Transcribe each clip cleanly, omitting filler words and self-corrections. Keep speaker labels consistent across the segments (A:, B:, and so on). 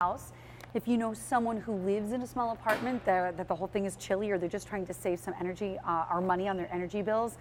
A: house. If you know someone who lives in a small apartment that the whole thing is chilly, or they're just trying to save some energy or money on their energy bills,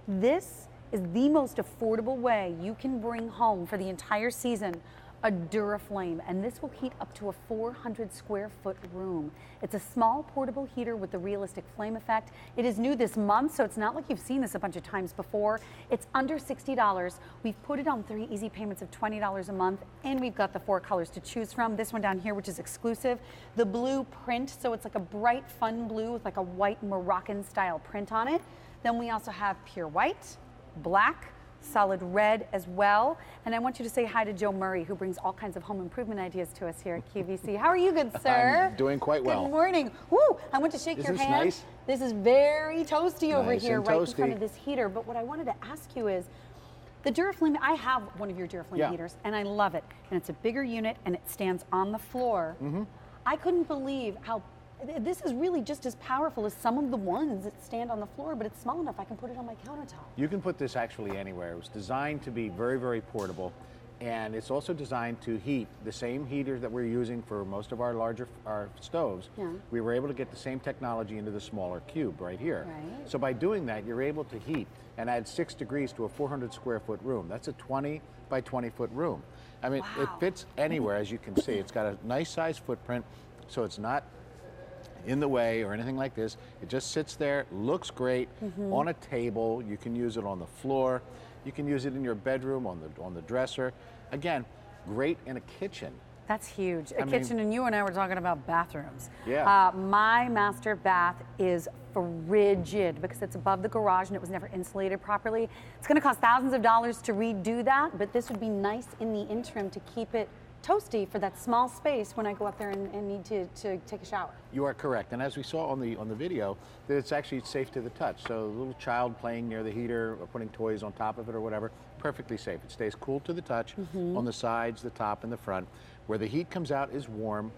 A: this is the most affordable way you can bring home for the entire season a Duraflame, and this will heat up to a 400 square foot room. It's a small portable heater with the realistic flame effect. It is new this month, so it's not like you've seen this a bunch of times before. It's under $60. We've put it on 3 easy payments of $20 a month, and we've got the 4 colors to choose from. This one down here, which is exclusive, the blue print, so it's like a bright, fun blue with like a white Moroccan style print on it. Then we also have pure white, black, solid red as well. And I want you to say hi to Joe Murray, who brings all kinds of home improvement ideas to us here at QVC. How are you, good sir?
B: I'm doing quite well.
A: Good morning. Woo! I want to shake your hand.
B: Nice?
A: This is very toasty over here, right in
B: toasty.
A: front of this heater. But what I wanted to ask you is, the Duraflame, I have one of your Duraflame heaters, and I love it. And it's a bigger unit, and it stands on the floor. I couldn't believe how this is really just as powerful as some of the ones that stand on the floor, but it's small enough I can put it on my countertop.
B: You can put this actually anywhere. It was designed to be very, very portable, and it's also designed to heat the same heater that we're using for most of our larger stoves. We were able to get the same technology into the smaller cube right here. So by doing that, you're able to heat and add 6 degrees to a 400 square foot room. That's a 20 by 20 foot room. I mean, it fits anywhere, as you can see. It's got a nice size footprint, so it's not in the way or anything like this. It just sits there, looks great on a table. You can use it on the floor. You can use it in your bedroom, on the dresser. Again, great in a kitchen.
A: That's huge. A kitchen, and you and I were talking about bathrooms. My master bath is frigid because it's above the garage and it was never insulated properly. It's going to cost thousands of dollars to redo that, but this would be nice in the interim to keep it toasty for that small space when I go up there and need to take a shower. You
B: are correct, and as we saw on the video, that it's actually safe to the touch. So a little child playing near the heater or putting toys on top of it or whatever, perfectly safe. It stays cool to the touch on the sides, the top, and the front. Where the heat comes out is warm,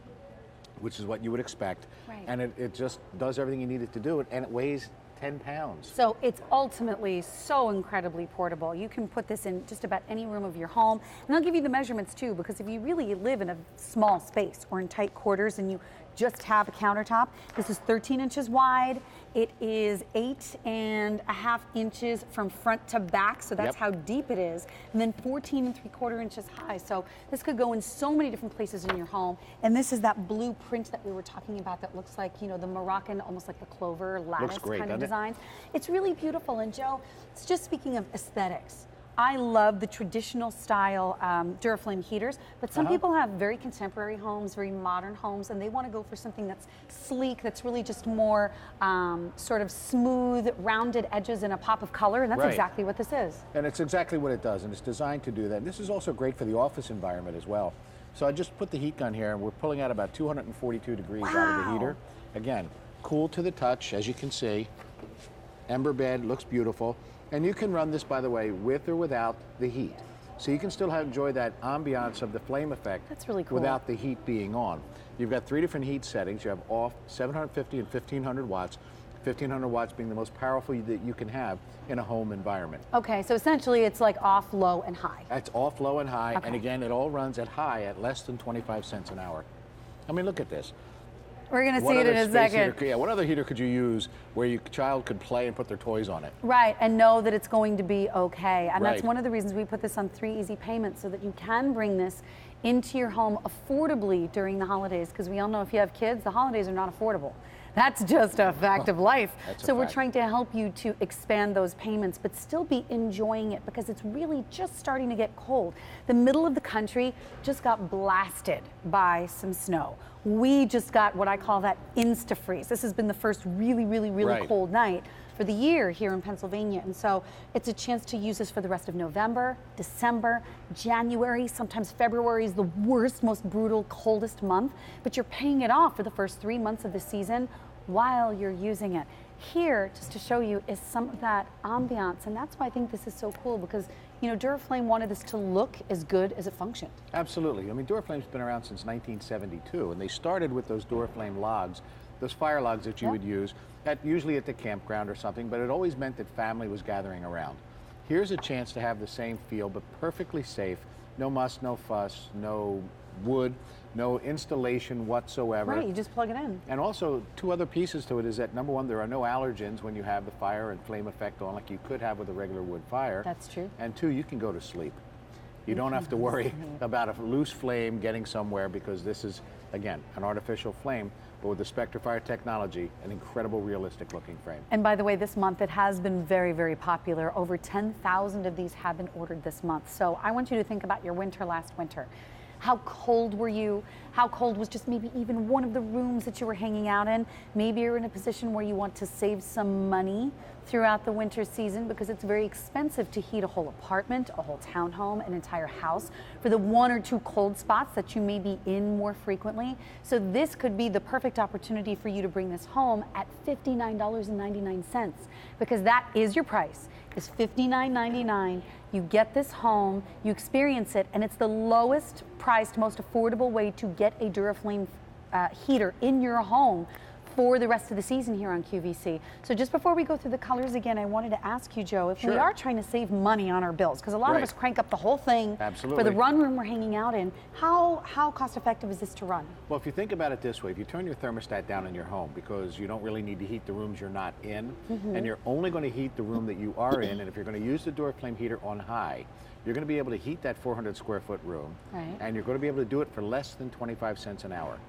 B: which is what you would expect, and it just does everything you need it to do, and it weighs 10 pounds.
A: So it's ultimately so incredibly portable. You can put this in just about any room of your home. And I'll give you the measurements too, because if you really live in a small space or in tight quarters and you just have a countertop, this is 13 inches wide. It is 8.5 inches from front to back, so that's how deep it is. And then 14.75 inches high. So this could go in so many different places in your home. And this is that blue print that we were talking about that looks like, you know, the Moroccan, almost like the clover lattice kind of design. It's really beautiful. And Joe, it's just speaking of aesthetics, I love the traditional style Duraflame heaters, but some people have very contemporary homes, very modern homes, and they want to go for something that's sleek, that's really just more sort of smooth, rounded edges and a pop of color, and that's exactly what this is.
B: And it's exactly what it does, and it's designed to do that. And this is also great for the office environment as well. So I just put the heat gun here, and we're pulling out about 242 degrees out of the heater. Again, cool to the touch, as you can see. Ember bed, looks beautiful. And you can run this, by the way, with or without the heat. So you can still enjoy that ambiance of the flame effect.
A: That's really cool.
B: Without the heat being on. You've got 3 different heat settings. You have off, 750 and 1500 watts. 1500 watts being the most powerful that you can have in a home environment.
A: Okay, so essentially it's like off, low, and high.
B: It's off, low, and high. And again, it all runs at high at less than 25 cents an hour. I mean, look at this.
A: We're going to see it in a second.
B: What other heater could you use where your child could play and put their toys on it?
A: Right, and know that it's going to be okay. And that's one of the reasons we put this on 3 easy payments, so that you can bring this into your home affordably during the holidays, because we all know if you have kids, the holidays are not affordable. That's just a fact of life. So we're trying to help you to expand those payments, but still be enjoying it, because it's really just starting to get cold. The middle of the country just got blasted by some snow. We just got what I call that insta-freeze. This has been the first really, really, really cold night for the year here in Pennsylvania. And so it's a chance to use this for the rest of November, December, January, sometimes February is the worst, most brutal, coldest month, but you're paying it off for the first 3 months of the season while you're using it. Here, just to show you, is some of that ambiance, and that's why I think this is so cool, because, you know, Duraflame wanted this to look as good as it functioned.
B: Absolutely. I mean, Duraflame's been around since 1972, and they started with those Duraflame logs, those fire logs that you would use, usually at the campground or something, but it always meant that family was gathering around. Here's a chance to have the same feel, but perfectly safe. No muss, no fuss, no wood, no installation whatsoever.
A: Right, you just plug it in.
B: And also, two other pieces to it is that, number one, there are no allergens when you have the fire and flame effect on like you could have with a regular wood fire.
A: That's true.
B: And two, you can go to sleep. You don't have to worry about a loose flame getting somewhere, because this is, again, an artificial flame, but with the Spectrafire technology, an incredible realistic looking frame.
A: And by the way, this month it has been very, very popular. Over 10,000 of these have been ordered this month. So I want you to think about your winter last winter. How cold were you? How cold was just maybe even one of the rooms that you were hanging out in? Maybe you're in a position where you want to save some money throughout the winter season, because it's very expensive to heat a whole apartment, a whole townhome, an entire house for the 1 or 2 cold spots that you may be in more frequently. So this could be the perfect opportunity for you to bring this home at $59.99, because that is your price. It's $59.99. You get this home, you experience it, and it's the lowest priced, most affordable way to get a Duraflame heater in your home for the rest of the season here on QVC. So just before we go through the colors again, I wanted to ask you, Joe, if we are trying to save money on our bills, because a lot of us crank up the whole thing for the run room we're hanging out in, how cost effective is this to run?
B: Well, if you think about it this way, if you turn your thermostat down in your home, because you don't really need to heat the rooms you're not in, and you're only going to heat the room that you are in, and if you're going to use the Duraflame heater on high, you're going to be able to heat that 400 square foot room, and you're going to be able to do it for less than 25 cents an hour.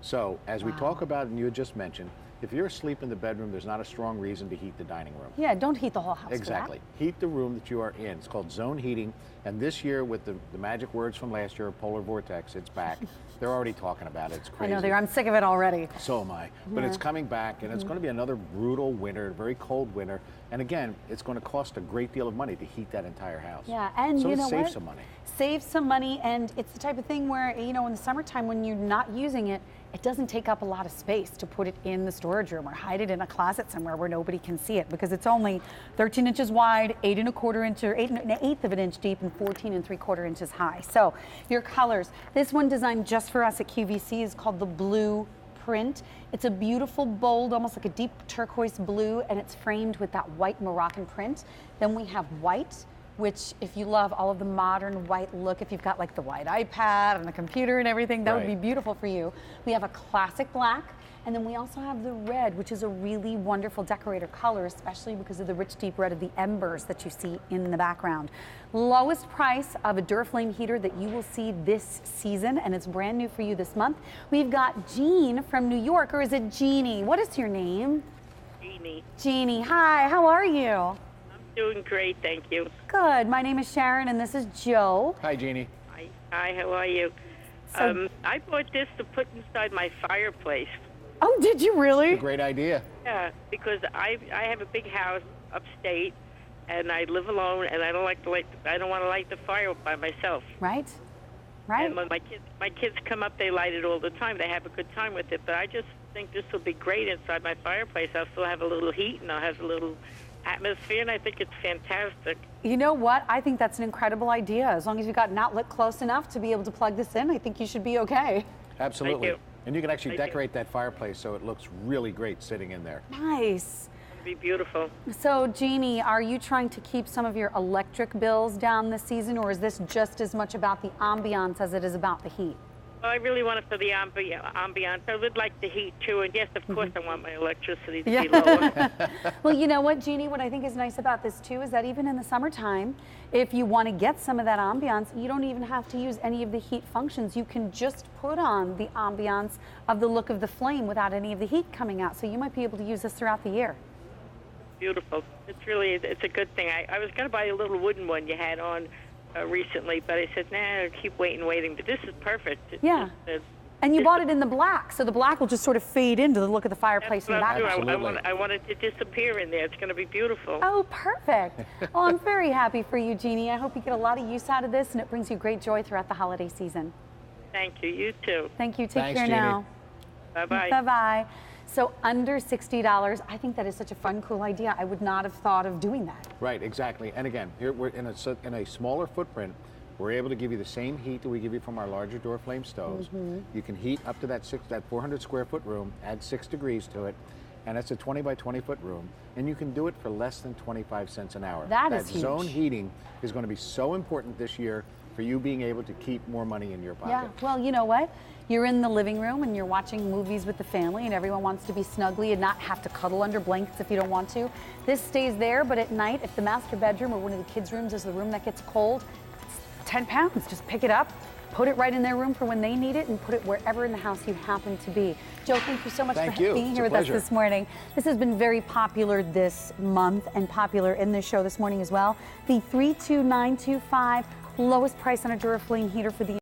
B: So as we talk about, and you had just mentioned, if you're asleep in the bedroom, there's not a strong reason to heat the dining room.
A: Yeah, don't heat the whole house.
B: Exactly. Heat the room that you are in. It's called zone heating. And this year, with the magic words from last year, polar vortex, it's back. They're already talking about it. It's crazy.
A: I know they are. I'm sick of it already.
B: So am I. But it's coming back, and it's going to be another brutal winter, very cold winter. And again, it's going to cost a great deal of money to heat that entire house.
A: Yeah, and
B: so
A: you know
B: save
A: what?
B: some money.
A: Save some money, and it's the type of thing where, you know, in the summertime when you're not using it, it doesn't take up a lot of space to put it in the storage room or hide it in a closet somewhere where nobody can see it, because it's only 13 inches wide, 8 1/4 inch, or 1/8 of an inch deep, and 14 3/4 inches high. So your colors. This one designed just for us at QVC is called the Blue Print. It's a beautiful, bold, almost like a deep turquoise blue, and it's framed with that white Moroccan print. Then we have white, which, if you love all of the modern white look, if you've got like the white iPad and the computer and everything, that would be beautiful for you. We have a classic black, and then we also have the red, which is a really wonderful decorator color, especially because of the rich deep red of the embers that you see in the background. Lowest price of a Duraflame heater that you will see this season, and it's brand new for you this month. We've got Jean from New York, or is it Jeannie? What is your name?
C: Jeannie.
A: Jeannie, hi, how are you?
C: Doing great, thank you.
A: Good. My name is Sharon, and this is Joe.
B: Hi, Jeannie.
C: Hi, how are you?
A: So,
C: I bought this to put inside my fireplace.
A: oh, did you really?
B: A great idea.
C: Yeah, because I have a big house upstate, and I live alone, and I don't like to I don't want to light the fire by myself.
A: Right. Right.
C: And when my kids come up, they light it all the time. They have a good time with it. But I just think this will be great inside my fireplace. I'll still have a little heat, and I'll have a little atmosphere, and I think it's fantastic.
A: You know what? I think that's an incredible idea. As long as you've got an outlet close enough to be able to plug this in, I think you should be okay.
B: Absolutely.
C: Thank you.
B: And you can actually decorate that fireplace so it looks really great sitting in there.
A: Nice.
C: It'll be beautiful.
A: So, Jeannie, are you trying to keep some of your electric bills down this season, or is this just as much about the ambiance as it is about the heat?
C: Well, I really want it for the ambiance. I would like the heat, too. And, yes, of course, I want my electricity to be lower.
A: Well, you know what, Jeannie, what I think is nice about this, too, is that even in the summertime, if you want to get some of that ambiance, you don't even have to use any of the heat functions. You can just put on the ambiance of the look of the flame without any of the heat coming out. So you might be able to use this throughout the year.
C: Beautiful. It's a good thing. I was going to buy a little wooden one you had on recently, but I said, nah, I'll keep waiting. But this is perfect.
A: Yeah. And you bought it in the black, so the black will just sort of fade into the look of the fireplace in the background.
C: I want it to disappear in there. It's going to be beautiful.
A: Oh, perfect. Well, I'm very happy for you, Jeannie. I hope you get a lot of use out of this, and it brings you great joy throughout the holiday season.
C: Thank you. You too.
A: Thank you. Take
B: Thanks,
A: care
B: Jeannie.
A: now.
C: Bye-bye.
A: Bye-bye. So under $60, I think that is such a fun, cool idea. I would not have thought of doing that.
B: Right, exactly. And again, here we're in a smaller footprint. We're able to give you the same heat that we give you from our larger Duraflame stoves. You can heat up to that 400 square foot room, add 6 degrees to it, and it's a 20 by 20 foot room, and you can do it for less than 25 cents an hour.
A: That is huge.
B: Zone heating is going to be so important this year for you being able to keep more money in your pocket.
A: Yeah, well, you know what? You're in the living room and you're watching movies with the family and everyone wants to be snuggly and not have to cuddle under blankets if you don't want to. This stays there, but at night, if the master bedroom or one of the kids' rooms is the room that gets cold, it's 10 pounds. Just pick it up, put it right in their room for when they need it, and put it wherever in the house you happen to be. Joe, thank you so much for being here with us this morning. This has been very popular this month and popular in this show this morning as well. The 32925, lowest price on a Duraflame heater for the